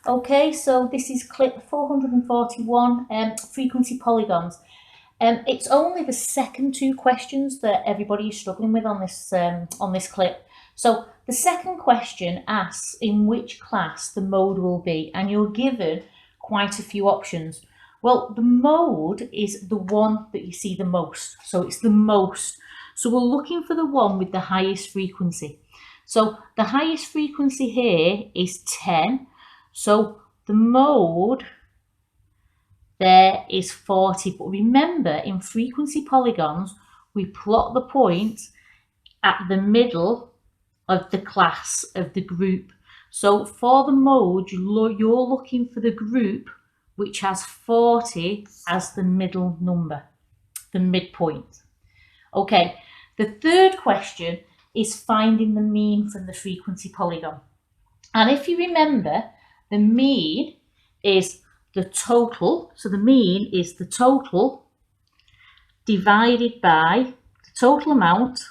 Okay, so this is clip 441, frequency polygons. It's only the second two questions that everybody is struggling with on this clip. So the second question asks in which class the mode will be, and you're given quite a few options. Well, the mode is the one that you see the most, so it's the most. So we're looking for the one with the highest frequency. So the highest frequency here is 10. So the mode there is 40. But remember, in frequency polygons, we plot the points at the middle of the class, of the group. So for the mode, you're looking for the group which has 40 as the middle number, the midpoint. Okay, the third question is finding the mean from the frequency polygon. And if you remember, the mean is the total, so the mean is the total divided by the total amount,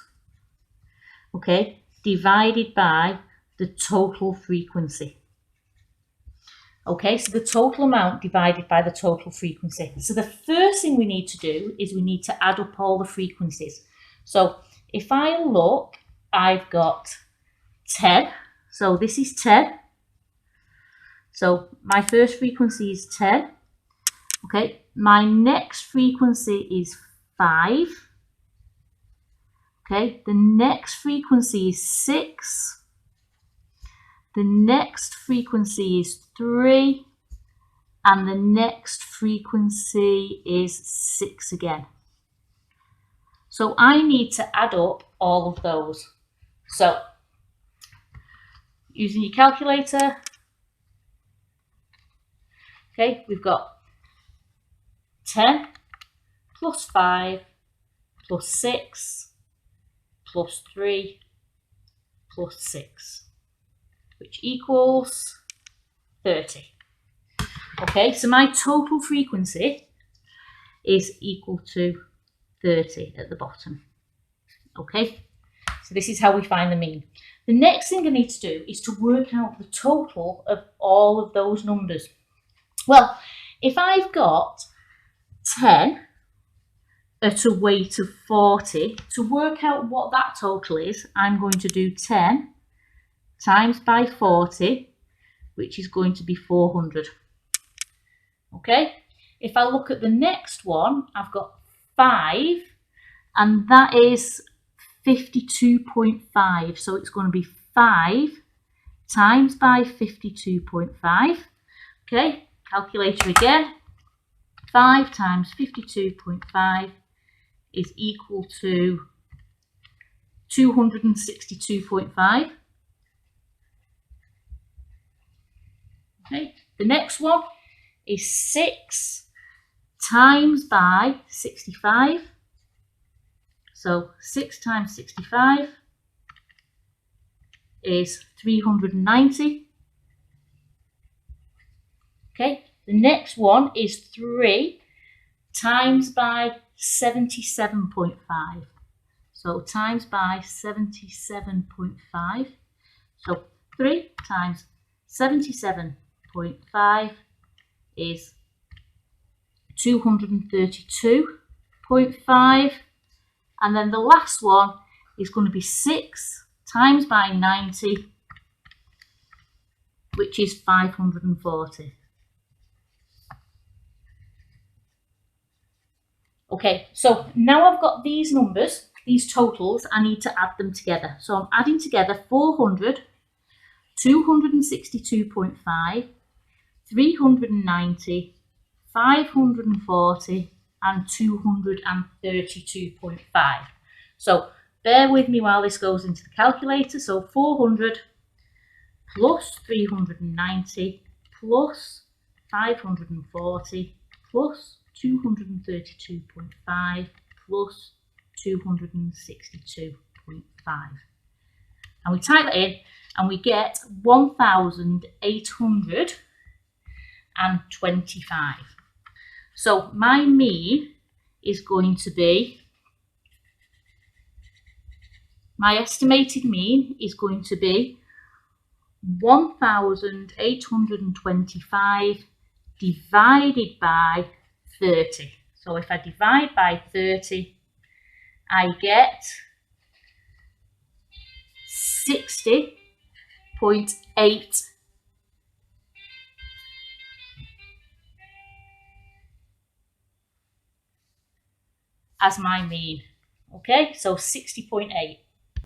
okay, divided by the total frequency. Okay, so the total amount divided by the total frequency. So the first thing we need to do is we need to add up all the frequencies. So if I look, I've got 10. So this is 10. So my first frequency is 10. Okay, my next frequency is 5. Okay, the next frequency is 6. The next frequency is 3. And the next frequency is 6 again. So I need to add up all of those. So using your calculator, okay, we've got 10 plus 5 plus 6 plus 3 plus 6, which equals 30. Okay, so my total frequency is equal to 30 at the bottom. Okay, so this is how we find the mean. The next thing I need to do is to work out the total of all of those numbers. Well, if I've got 10 at a weight of 40, to work out what that total is, I'm going to do 10 times by 40, which is going to be 400. Okay, if I look at the next one, I've got 5, and that is 52.5. So it's going to be 5 times by 52.5. Okay, calculator again. 5 times 52.5 is equal to 262.5. Okay, the next one is 6 times by 65. So 6 times 65 is 390. Okay, the next one is 3 times by 77.5. So times by 77.5. So 3 times 77.5 is 232.5. And then the last one is going to be 6 times by 90, which is 540. Okay, so now I've got these numbers, these totals, I need to add them together. So I'm adding together 400, 262.5, 390, 540, and 232.5. So bear with me while this goes into the calculator. So 400 plus 390 plus 540 plus 232.5 plus 262.5. And we type that in and we get 1,825. So my mean is going to be, my estimated mean is going to be 1,825 divided by 30. So if I divide by 30, I get 60.8 as my mean. Okay, so 60.8.